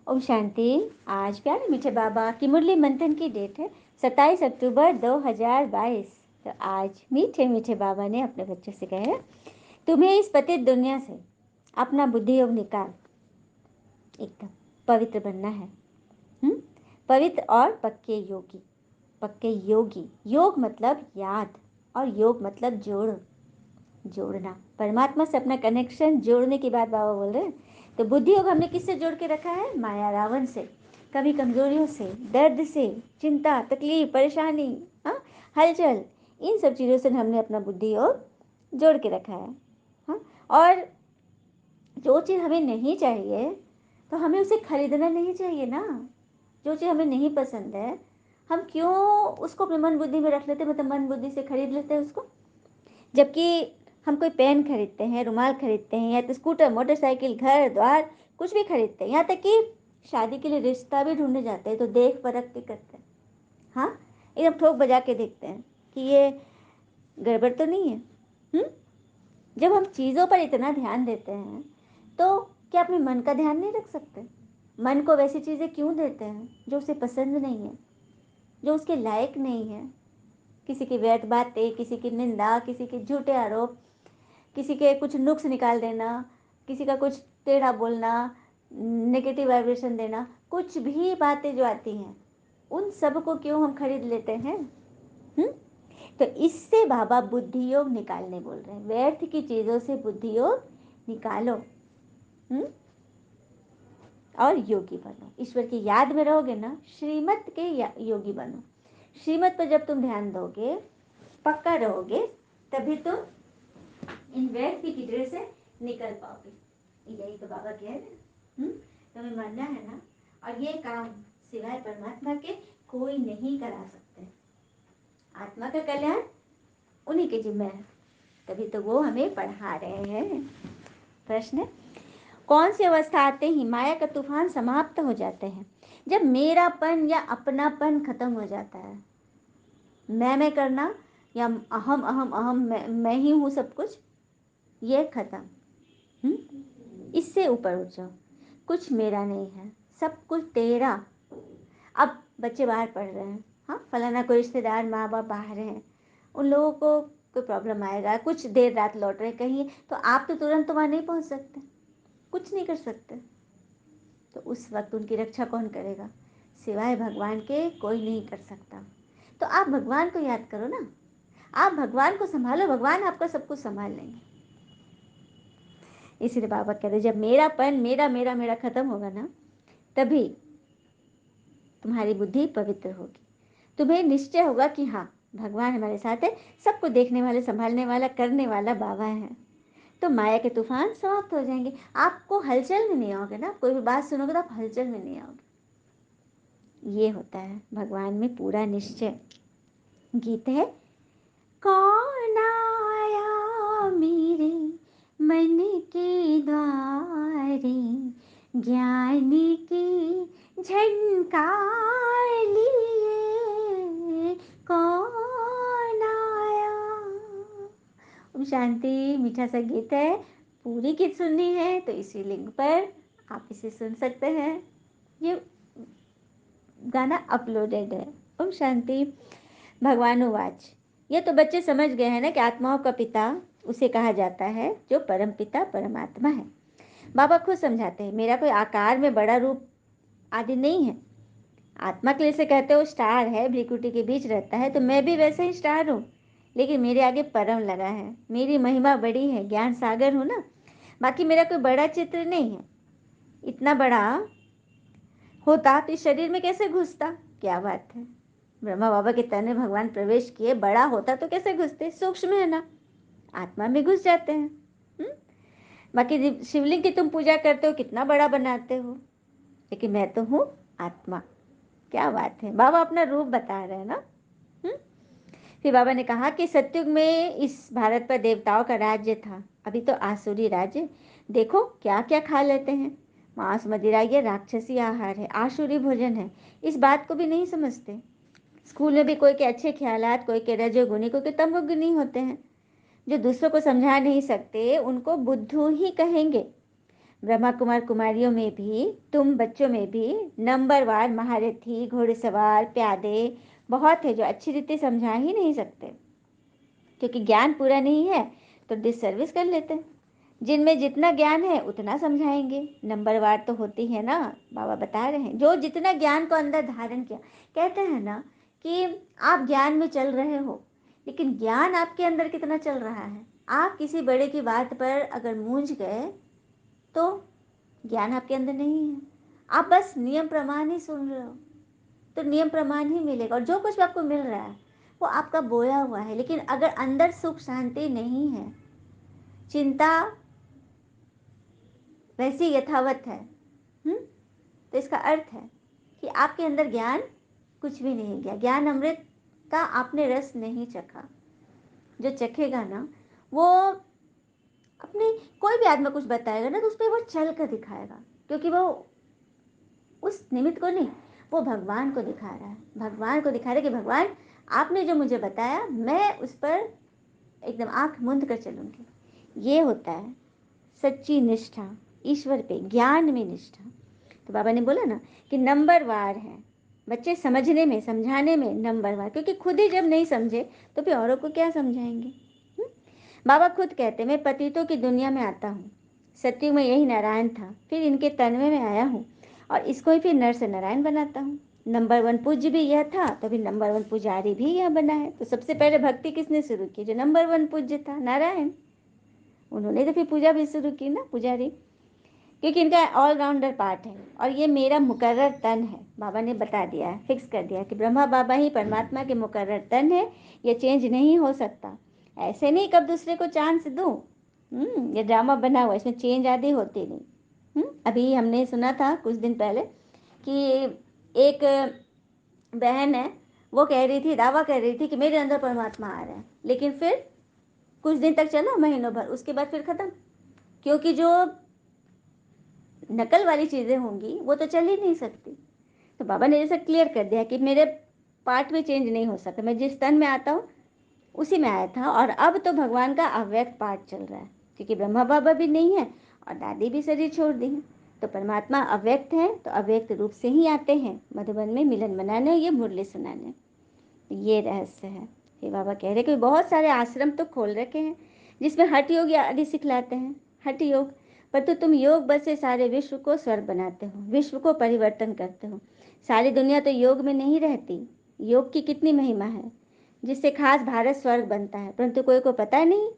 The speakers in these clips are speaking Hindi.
ओम शांति। आज प्यारे मीठे बाबा की मुरली मंथन की डेट है 27 अक्टूबर 2022। तो आज मीठे मीठे बाबा ने अपने बच्चों से कहे, तुम्हें इस पतित दुनिया से अपना बुद्धि योग निकाल एकदम पवित्र बनना है। पवित्र और पक्के योगी। पक्के योगी, योग मतलब याद और योग मतलब जोड़ना, परमात्मा से अपना कनेक्शन जोड़ने की बात बाबा बोल रहे हैं। तो बुद्धि योग हमने किससे जोड़ के रखा है? माया रावण से, कभी कमजोरियों से, दर्द से, चिंता, तकलीफ, परेशानी, हलचल, इन सब चीज़ों से हमने अपना बुद्धि योग जोड़ के रखा है। और जो चीज़ हमें नहीं चाहिए तो हमें उसे खरीदना नहीं चाहिए ना। जो चीज़ हमें नहीं पसंद है हम क्यों उसको अपने मन बुद्धि में रख लेते, मतलब मन बुद्धि से खरीद लेते हैं उसको। जबकि हम कोई पेन खरीदते हैं, रुमाल खरीदते हैं, या तो स्कूटर, मोटरसाइकिल, घर द्वार कुछ भी खरीदते हैं, यहाँ तक कि शादी के लिए रिश्ता भी ढूंढने जाते हैं तो देख परख के करते हैं। हाँ, एकदम ठोक बजा के देखते हैं कि ये गड़बड़ तो नहीं है। जब हम चीज़ों पर इतना ध्यान देते हैं तो क्या अपने मन का ध्यान नहीं रख सकते? मन को वैसी चीज़ें क्यों देते हैं जो उसे पसंद नहीं है, जो उसके लायक नहीं है? किसी की व्यर्थ बातें, किसी की निंदा, किसी के झूठे आरोप, किसी के कुछ नुक्स निकाल देना, किसी का कुछ टेढ़ा बोलना, नेगेटिव वाइब्रेशन देना, कुछ भी बातें जो आती हैं उन सब को क्यों हम खरीद लेते हैं? तो इससे बाबा बुद्धि योग निकालने बोल रहे हैं। व्यर्थ की चीज़ों से बुद्धि योग निकालो और योगी बनो। ईश्वर की याद में रहोगे ना, श्रीमत के योगी बनो। श्रीमत पर जब तुम ध्यान दोगे, पक्का रहोगे, तभी तुम इन व्यर्थ की कीचड़ से निकल पाओगे। यही तो बाबा कह रहे हैं। तुम्हें मानना है ना, और ये काम सिवाय परमात्मा के कोई नहीं करा सकते। आत्मा का कल्याण उन्हीं के जिम्मे है, तभी तो वो हमें पढ़ा रहे हैं। प्रश्न, कौन सी अवस्था आते ही माया का तूफान समाप्त हो जाते हैं? जब मेरापन या अपनापन खत्म हो जाता है, मैं करना या अहम अहम अहम मैं ही हूँ सब कुछ, ये खत्म। इससे ऊपर उठ जाओ, कुछ मेरा नहीं है, सब कुछ तेरा। अब बच्चे बाहर पढ़ रहे हैं, फलाना कोई रिश्तेदार, माँ बाप बाहर हैं, उन लोगों को कोई प्रॉब्लम आएगा, कुछ देर रात लौट रहे कहीं, तो आप तो तुरंत वहाँ नहीं पहुँच सकते, कुछ नहीं कर सकते। तो उस वक्त उनकी रक्षा कौन करेगा? सिवाय भगवान के कोई नहीं कर सकता। तो आप भगवान को याद करो ना, आप भगवान को संभालो, भगवान आपका सब कुछ संभाल लेंगे। इसीलिए बाबा कहते जब मेरापन, मेरा मेरा मेरा खत्म होगा ना, तभी तुम्हारी बुद्धि पवित्र होगी। तुम्हें निश्चय होगा कि हाँ, भगवान हमारे साथ है, सबको देखने वाले, संभालने वाला, करने वाला बाबा है। तो माया के तूफान समाप्त हो जाएंगे। आपको हलचल में नहीं आओगे ना, कोई भी बात सुनोगे तो आप हलचल में नहीं आओगे। ये होता है भगवान में पूरा निश्चय। गीत है, कौन आया मेरे मन के द्वारे, ज्ञान की झनकार लिए, कौन आया। ओम शांति। मीठा सा गीत है, पूरी गीत सुननी है तो इसी लिंक पर आप इसे सुन सकते हैं। ये गाना अपलोडेड है। ओम शांति। भगवानुवाच, ये तो बच्चे समझ गए हैं ना कि आत्माओं का पिता उसे कहा जाता है जो परम पिता परमात्मा है। बाबा खुद समझाते हैं, मेरा कोई आकार में बड़ा रूप आदि नहीं है। आत्मा के लिए से कहते हो स्टार है, भ्रिकुटी के बीच रहता है, तो मैं भी वैसे ही स्टार हूँ, लेकिन मेरे आगे परम लगा है, मेरी महिमा बड़ी है, ज्ञान सागर हूँ ना। बाकी मेरा कोई बड़ा चित्र नहीं है। इतना बड़ा होता तो इस शरीर में कैसे घुसता? क्या बात है, ब्रह्मा बाबा के तन में भगवान प्रवेश किए, बड़ा होता तो कैसे घुसते? सूक्ष्म है ना, आत्मा में घुस जाते हैं। बाकी शिवलिंग की तुम पूजा करते हो, कितना बड़ा बनाते हो, लेकिन मैं तो हूँ आत्मा। क्या बात है, बाबा अपना रूप बता रहे हैं ना। फिर बाबा ने कहा कि सतयुग में इस भारत पर देवताओं का राज्य था, अभी तो आसुरी राज्य। देखो क्या क्या खा लेते हैं, मांस मदिरा, ये राक्षसी आहार है, आसुरी भोजन है, इस बात को भी नहीं समझते। स्कूल में भी कोई के अच्छे ख्यालात, कोई के रजोगुनी, कोई के तमोगुनी होते हैं। जो दूसरों को समझा नहीं सकते उनको बुद्धू ही कहेंगे। ब्रह्मा कुमार कुमारियों में भी, तुम बच्चों में भी नंबरवार महारथी, घुड़सवार, प्यादे बहुत है जो अच्छी रीति समझा ही नहीं सकते, क्योंकि ज्ञान पूरा नहीं है तो डिससर्विस कर लेते हैं। जिनमें जितना ज्ञान है उतना समझाएंगे, नंबरवार तो होती है ना। बाबा बता रहे हैं जो जितना ज्ञान को अंदर धारण किया, कहते हैं ना कि आप ज्ञान में चल रहे हो, लेकिन ज्ञान आपके अंदर कितना चल रहा है। आप किसी बड़े की बात पर अगर मूंझ गए तो ज्ञान आपके अंदर नहीं है, आप बस नियम प्रमाण ही सुन रहे हो, तो नियम प्रमाण ही मिलेगा। और जो कुछ भी आपको मिल रहा है वो आपका बोया हुआ है, लेकिन अगर अंदर सुख शांति नहीं है, चिंता वैसी यथावत है, तो इसका अर्थ है कि आपके अंदर ज्ञान कुछ भी नहीं गया, ज्ञान अमृत का आपने रस नहीं चखा। जो चखेगा ना वो अपने, कोई भी आदमी कुछ बताएगा ना तो उस पर वो चल कर दिखाएगा, क्योंकि वो उस निमित्त को नहीं, वो भगवान को दिखा रहा है, भगवान को दिखा रहा है कि भगवान आपने जो मुझे बताया मैं उस पर एकदम आंख मूंद कर चलूंगी। ये होता है सच्ची निष्ठा, ईश्वर पे ज्ञान में निष्ठा। तो बाबा ने बोला ना कि नंबरवार है बच्चे, समझने में समझाने में नंबरवार, क्योंकि खुद ही जब नहीं समझे तो फिर औरों को क्या समझाएंगे। बाबा खुद कहते मैं पतितों की दुनिया में आता हूँ, सत्युग में यही नारायण था, फिर इनके तन्वे में आया हूँ और इसको ही फिर नर से नारायण बनाता हूँ। नंबर वन पूज्य भी यह था तो फिर नंबर वन पुजारी भी यह बना है। तो सबसे पहले भक्ति किसने शुरू की? जो नंबर वन पूज्य था, नारायण। उन्होंने तो फिर पूजा भी शुरू की ना, पुजारी, क्योंकि इनका ऑलराउंडर पार्ट है। और ये मेरा मुकर्रर तन है, बाबा ने बता दिया है, फिक्स कर दिया कि ब्रह्मा बाबा ही परमात्मा के मुकर्रर तन है, ये चेंज नहीं हो सकता। ऐसे नहीं कब दूसरे को चांस दूं, ये ड्रामा बना हुआ, इसमें चेंज आदि होती नहीं। अभी हमने सुना था कुछ दिन पहले कि एक बहन है, वो कह रही थी, दावा कर रही थी कि मेरे अंदर परमात्मा आ रहा है, लेकिन फिर कुछ दिन तक चला, महीनों भर, उसके बाद फिर खत्म, क्योंकि जो नकल वाली चीज़ें होंगी वो तो चल ही नहीं सकती। तो बाबा ने जैसे क्लियर कर दिया कि मेरे पार्ट में चेंज नहीं हो सकता, मैं जिस तन में आता हूँ उसी में आया था, और अब तो भगवान का अव्यक्त पार्ट चल रहा है, क्योंकि ब्रह्मा बाबा भी नहीं है और दादी भी शरीर छोड़ दी है, तो परमात्मा अव्यक्त है, तो अव्यक्त रूप से ही आते हैं मधुबन में मिलन मनाने, ये मुरली सुनाने। ये रहस्य है। ये बाबा कह रहे कि बहुत सारे आश्रम तो खोल रखे हैं जिसमें हठ योग आदि सिखलाते हैं, हठ योग, पर तो तुम योग बल से सारे विश्व को स्वर्ग बनाते हो, विश्व को परिवर्तन करते हो। सारी दुनिया तो योग में नहीं रहती, योग की कितनी महिमा है जिससे खास भारत स्वर्ग बनता है, परंतु कोई को पता नहीं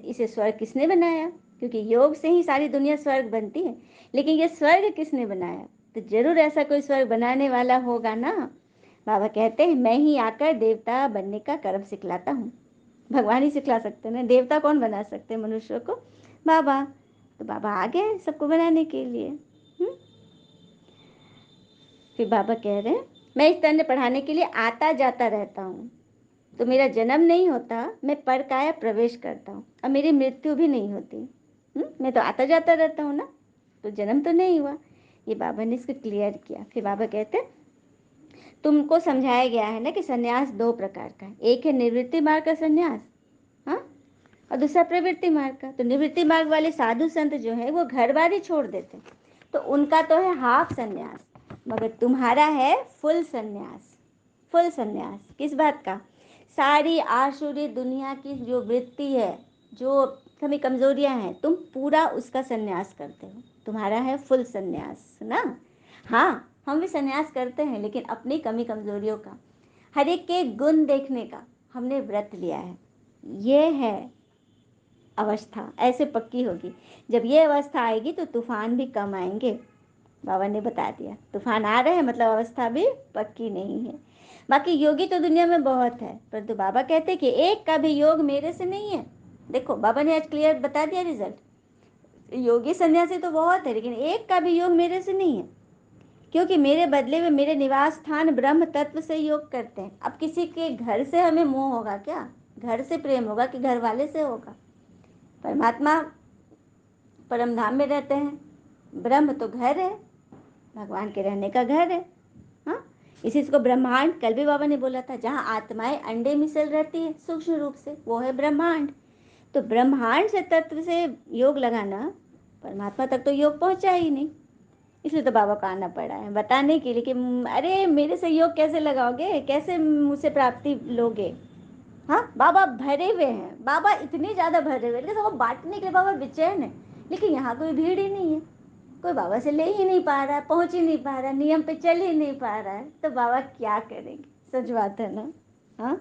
इसे स्वर्ग किसने बनाया, क्योंकि योग से ही सारी दुनिया स्वर्ग बनती है, लेकिन ये स्वर्ग किसने बनाया? तो जरूर ऐसा कोई स्वर्ग बनाने वाला होगा ना। बाबा कहते हैं मैं ही आकर देवता बनने का कर्म सिखलाता हूँ। भगवान ही सिखला सकते हैं ना, देवता कौन बना सकते हैं मनुष्यों को? बाबा। तो बाबा आ गए सबको बनाने के लिए। फिर बाबा कह रहे हैं मैं इस तरह पढ़ाने के लिए आता जाता रहता हूँ, तो मेरा जन्म नहीं होता, मैं परकाया प्रवेश करता हूँ, अब मेरी मृत्यु भी नहीं होती। मैं तो आता जाता रहता हूँ ना, तो जन्म तो नहीं हुआ। ये बाबा ने इसको क्लियर किया। फिर बाबा कहते हैं तुमको समझाया गया है ना कि सन्यास दो प्रकार का है, एक है निवृत्ति मार्ग का सन्यास, हाँ, और दूसरा प्रवृत्ति मार्ग का। तो निवृत्ति मार्ग वाले साधु संत जो है वो घर बार ही छोड़ देते, तो उनका तो है हाफ सन्यास, मगर तुम्हारा है फुल सन्यास। फुल सन्यास किस बात का? सारी आसुरी दुनिया की जो वृत्ति है, जो कमी कमजोरियां हैं, तुम पूरा उसका सन्यास करते हो, तुम्हारा है फुल सन्यास ना। हाँ, हम भी सन्यास करते हैं, लेकिन अपनी कमी कमजोरियों का, हर एक के गुण देखने का हमने व्रत लिया है। ये है अवस्था, ऐसे पक्की होगी। जब ये अवस्था आएगी तो तूफान भी कम आएंगे। बाबा ने बता दिया तूफान आ रहे हैं, मतलब अवस्था भी पक्की नहीं है। बाकी योगी तो दुनिया में बहुत है, परंतु बाबा कहते कि एक का भी योग मेरे से नहीं है। देखो बाबा ने आज क्लियर बता दिया रिजल्ट, योगी सन्यासी तो बहुत है, लेकिन एक का भी योग मेरे से नहीं है, क्योंकि मेरे बदले में मेरे निवास स्थान ब्रह्म तत्व से योग करते हैं। अब किसी के घर से हमें मोह होगा क्या? घर से प्रेम होगा कि घर वाले से होगा? परमात्मा परम धाम में रहते हैं, ब्रह्म तो घर है, भगवान के रहने का घर है। हाँ, इसी को ब्रह्मांड, कल भी बाबा ने बोला था, जहाँ आत्माएं अंडे मिसल रहती है सूक्ष्म रूप से, वो है ब्रह्मांड। तो ब्रह्मांड से तत्व से योग लगाना परमात्मा तक तो योग पहुंचा ही नहीं, इसलिए तो बाबा को आना पड़ा है बताने के लिए कि अरे मेरे से योग कैसे लगाओगे, कैसे मुझसे प्राप्ति लोगे। हाँ, बाबा भरे हुए हैं, बाबा इतने ज़्यादा भरे हुए हैं, लेकिन सबको बांटने के लिए बाबा बेचैन है। लेकिन यहाँ कोई भीड़ ही नहीं है, कोई बाबा से ले ही नहीं पा रहा है, पहुँच ही नहीं पा रहा है, नियम पे चल ही नहीं पा रहा है, तो बाबा क्या करेंगे। सच बात है ना। हाँ,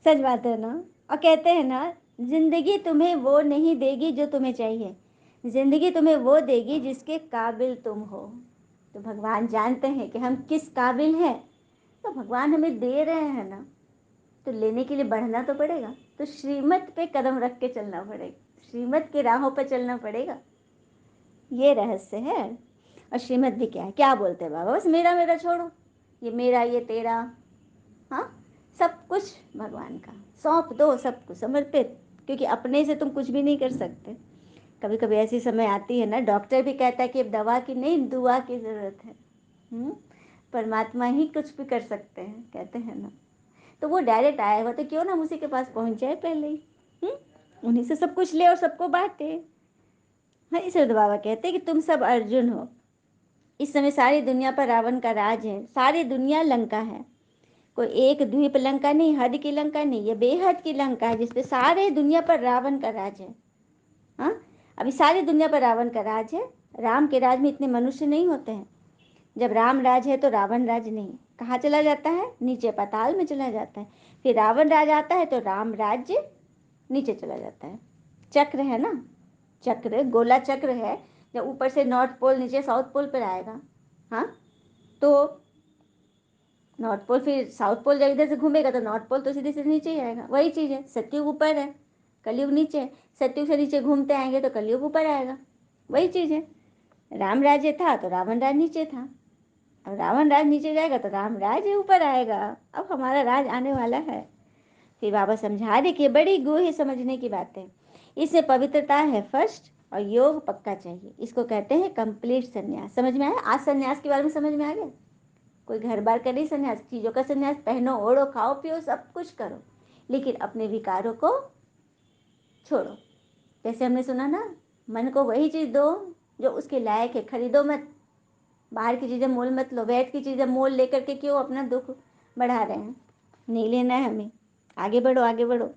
सच बात है ना। और कहते हैं ना, जिंदगी तुम्हें वो नहीं देगी जो तुम्हें चाहिए, जिंदगी तुम्हें वो देगी जिसके काबिल तुम हो। तो भगवान जानते हैं कि हम किस काबिल हैं, तो भगवान हमें दे रहे हैं ना, तो लेने के लिए बढ़ना तो पड़ेगा। तो श्रीमत पे कदम रख के चलना पड़ेगा, श्रीमत के राहों पर चलना पड़ेगा, ये रहस्य है। और श्रीमत भी क्या है, क्या बोलते हैं बाबा, बस मेरा मेरा छोड़ो, ये मेरा ये तेरा। हाँ, सब कुछ भगवान का सौंप दो, सब कुछ समर्पित, क्योंकि अपने से तुम कुछ भी नहीं कर सकते। कभी कभी ऐसी समय आती है ना, डॉक्टर भी कहता है कि अब दवा की नहीं, दुआ की ज़रूरत है। परमात्मा ही कुछ भी कर सकते हैं, कहते हैं ना। तो वो डायरेक्ट आया हुआ, तो क्यों ना उसी के पास पहुंच जाए पहले ही, उन्हीं से सब कुछ ले और सबको बांटे। हाँ, इसलिए तो बाबा कहते हैं कि तुम सब अर्जुन हो। इस समय सारी दुनिया पर रावण का राज है, सारी दुनिया लंका है। कोई एक द्वीप लंका नहीं, हद की लंका नहीं, ये बेहद की लंका है जिसपे सारे दुनिया पर रावण का राज है। हाँ, अभी सारी दुनिया पर रावण का राज है। राम के राज में इतने मनुष्य नहीं होते हैं। जब राम राज है तो रावण राज नहीं, कहाँ चला जाता है, नीचे पाताल में चला जाता है। फिर रावण राज आता है तो राम राज्य नीचे चला जाता है। चक्र है ना, चक्र गोला चक्र है। जब ऊपर से नॉर्थ पोल नीचे साउथ पोल पर आएगा, हाँ, तो नॉर्थ पोल फिर साउथ पोल जब इधर से घूमेगा तो नॉर्थ पोल तो सीधे सीधे नीचे ही आएगा। वही चीज़ है, सत्युग ऊपर है, कलयुग नीचे है। सत्युग से नीचे घूमते आएंगे तो कलयुग ऊपर आएगा। वही चीज़ है, राम राज्य था तो रावण राज नीचे था, अब रावण राज नीचे जाएगा तो राम राज ऊपर आएगा। अब हमारा राज आने वाला है। फिर बाबा समझा रहे कि बड़ी गूढ़ समझने की बात है। इसमें पवित्रता है फर्स्ट, और योग पक्का चाहिए। इसको कहते हैं कंप्लीट संन्यास। समझ में आया, आज संन्यास के बारे में समझ में आ गया। कोई घर बार का नहीं संन्यास, चीज़ों का संन्यास, पहनो ओढ़ो खाओ पियो सब कुछ करो, लेकिन अपने विकारों को छोड़ो। जैसे हमने सुना ना, मन को वही चीज़ दो जो उसके लायक है, खरीदो मत, बाहर की चीज़ें मोल मत लो। वैध की चीज़ें मोल लेकर के क्यों अपना दुख बढ़ा रहे हैं, नहीं लेना है हमें, आगे बढ़ो आगे बढ़ो।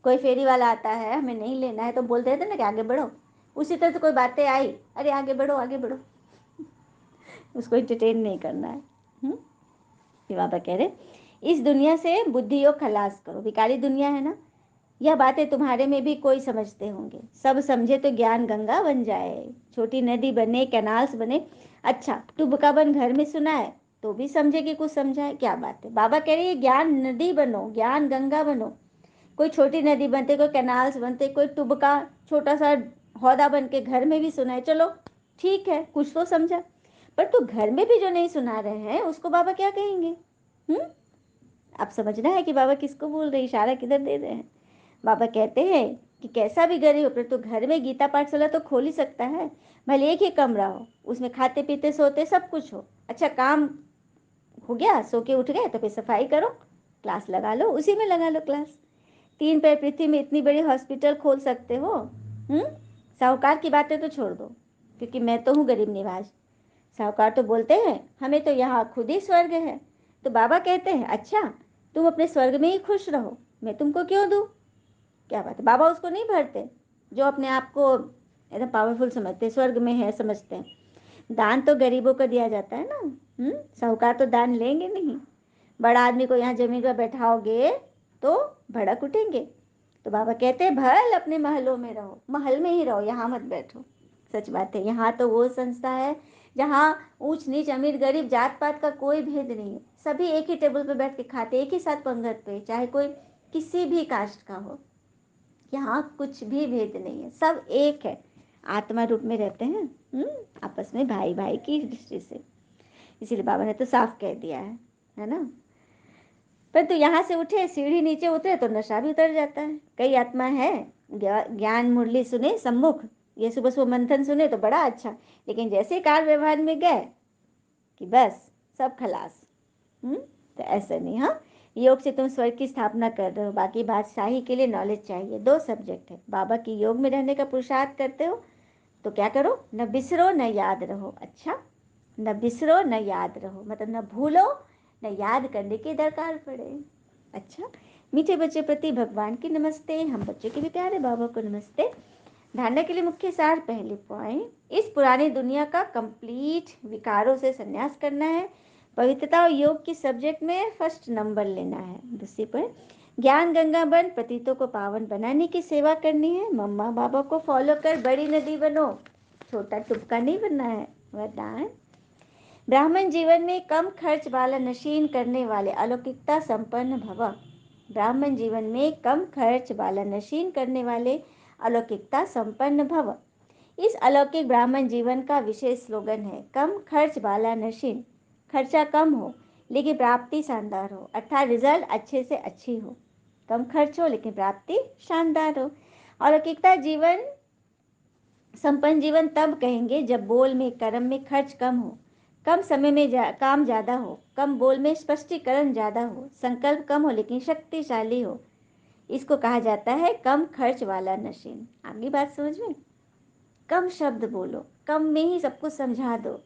कोई फेरी वाला आता है, हमें नहीं लेना है तो बोल देते ना कि आगे बढ़ो, उसी तरह से कोई बातें आई, अरे आगे बढ़ो आगे बढ़ो, उसको इंटरटेन नहीं करना है। फिर बाबा कह रहे, इस दुनिया से बुद्धि योग खलास करो, भिखारी दुनिया है ना। यह बातें तुम्हारे में भी कोई समझते होंगे, सब समझे तो ज्ञान गंगा बन जाए, छोटी नदी बने, कैनाल्स बने। अच्छा, टुबका बन घर में सुना है तो भी समझे कि कुछ समझा है, क्या बात है। बाबा कह रहे हैं ज्ञान नदी बनो, ज्ञान गंगा बनो। कोई छोटी नदी बनते, कोई कैनाल्स बनते, कोई टुबका छोटा सा हौदा बन के घर में भी सुनाए, चलो ठीक है कुछ तो समझा। पर तो घर में भी जो नहीं सुना रहे हैं उसको बाबा क्या कहेंगे। आप समझना है कि बाबा किसको बोल रहे हैं, इशारा किधर दे रहे हैं। बाबा कहते हैं कि कैसा भी गरीब हो तो घर में गीता पाठशाला तो खोल ही सकता है, भले एक ही कमरा हो, उसमें खाते पीते सोते सब कुछ हो। अच्छा, काम हो गया, सो के उठ गए तो फिर सफाई करो, क्लास लगा लो, उसी में लगा लो क्लास। 3 पैर पृथ्वी में इतनी बड़ी हॉस्पिटल खोल सकते हो। साहूकार की बातें तो छोड़ दो, क्योंकि मैं तो हूँ गरीब निवाज। साहूकार तो बोलते हैं हमें तो यहाँ खुद ही स्वर्ग है। तो बाबा कहते हैं अच्छा, तुम अपने स्वर्ग में ही खुश रहो, मैं तुमको क्यों दूँ। क्या बात है, बाबा उसको नहीं भरते जो अपने आप को एकदम पावरफुल समझते, स्वर्ग में है समझते हैं। दान तो गरीबों को दिया जाता है ना। साहूकार तो दान लेंगे नहीं। बड़ा आदमी को यहाँ जमीन पर बैठाओगे तो भड़क उठेंगे। तो बाबा कहते हैं भल अपने महलों में रहो, महल में ही रहो, यहाँ मत बैठो। सच बात है, यहाँ तो वो संस्था है जहाँ ऊंच नीच अमीर गरीब जात पात का कोई भेद नहीं है, सभी एक ही टेबल पर बैठ के खाते, एक ही साथ पंगत पे, चाहे कोई किसी भी कास्ट का हो। यहाँ कुछ भी भेद नहीं है, सब एक है, आत्मा रूप में रहते हैं। आपस में भाई भाई की दृष्टि से। इसीलिए बाबा ने तो साफ कह दिया है ना। पर तो यहाँ से उठे, सीढ़ी नीचे उतरे तो नशा भी उतर जाता है। कई आत्मा है ज्ञान मुरली सुने सम्मुख, ये सुबह सुबह मंथन सुने तो बड़ा अच्छा, लेकिन जैसे कार व्यवहार में गए कि बस सब खलास। तो ऐसा नहीं। हाँ, योग से तुम स्वर्ग की स्थापना कर रहे हो, बाकी बादशाही के लिए नॉलेज चाहिए। 2 सब्जेक्ट है, बाबा की योग में रहने का पुरुषार्थ करते हो तो क्या करो, न बिसरो न याद रहो। अच्छा, न बिसरो न याद रहो मतलब न भूलो न याद करने की दरकार पड़े। अच्छा, मीठे बच्चे प्रति भगवान की नमस्ते, हम बच्चों के भी प्यारे बाबा को नमस्ते। धारणा के लिए मुख्य सार, पहले पॉइंट, इस पुरानी दुनिया का कंप्लीट विकारों से संन्यास करना है। पवित्रता और योग की सब्जेक्ट में फर्स्ट नंबर लेना है। दूसरी पॉइंट, ज्ञान गंगा बन पतितों को पावन बनाने की सेवा करनी है। मम्मा बाबा को फॉलो कर बड़ी नदी बनो, छोटा टुपका नहीं बनना है। वरदान, ब्राह्मण जीवन में कम खर्च वाला नशीन करने वाले अलौकिकता संपन्न भव। ब्राह्मण जीवन में कम खर्च वाला नशीन करने वाले अलौकिकता संपन्न भव। इस अलौकिक ब्राह्मण जीवन का विशेष स्लोगन है, कम खर्च वाला नशीन। खर्चा कम हो लेकिन प्राप्ति शानदार हो, अर्थात रिजल्ट अच्छे से अच्छी हो। कम खर्च हो लेकिन प्राप्ति शानदार हो। अलौकिकता जीवन संपन्न जीवन तब कहेंगे जब बोल में कर्म में खर्च कम हो, कम समय में काम ज़्यादा हो, कम बोल में स्पष्टीकरण ज़्यादा हो, संकल्प कम हो लेकिन शक्तिशाली हो। इसको कहा जाता है कम खर्च वाला नशीन। आगे बात समझ में, कम शब्द बोलो, कम में ही सब कुछ समझा दो।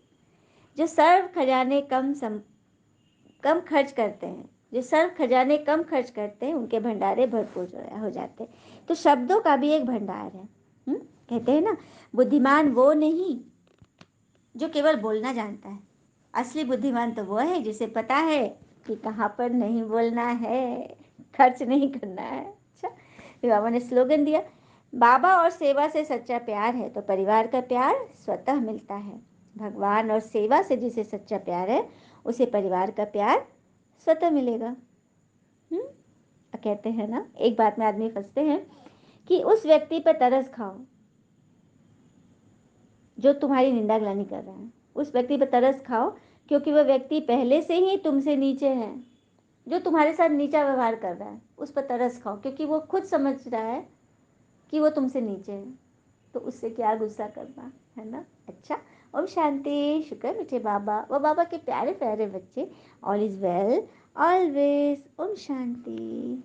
जो सर्व खजाने कम खर्च करते हैं, जो सर्व खजाने कम खर्च करते हैं उनके भंडारे भरपूर हो जाते हैं। तो शब्दों का भी एक भंडार है। कहते हैं ना, बुद्धिमान वो नहीं जो केवल बोलना जानता है, असली बुद्धिमान तो वो है जिसे पता है कि कहाँ पर नहीं बोलना है, खर्च नहीं करना है। अच्छा, बाबा ने स्लोगन दिया, बाबा और सेवा से सच्चा प्यार है तो परिवार का प्यार स्वतः मिलता है। भगवान और सेवा से जिसे सच्चा प्यार है उसे परिवार का प्यार स्वतः मिलेगा। कहते हैं ना, एक बात में आदमी फंसते हैं कि उस व्यक्ति पर तरस खाओ जो तुम्हारी निंदा ग्लानि कर रहा है। उस व्यक्ति पर तरस खाओ क्योंकि वह व्यक्ति पहले से ही तुमसे नीचे है। जो तुम्हारे साथ नीचा व्यवहार कर रहा है उस पर तरस खाओ क्योंकि वो खुद समझ रहा है कि वो तुमसे नीचे है, तो उससे क्या गुस्सा करना, है ना। अच्छा, ओम शांति। शुक्र मीठे बाबा व बाबा के प्यारे प्यारे बच्चे, ऑल इज वेल ऑलवेज। ओम शांति।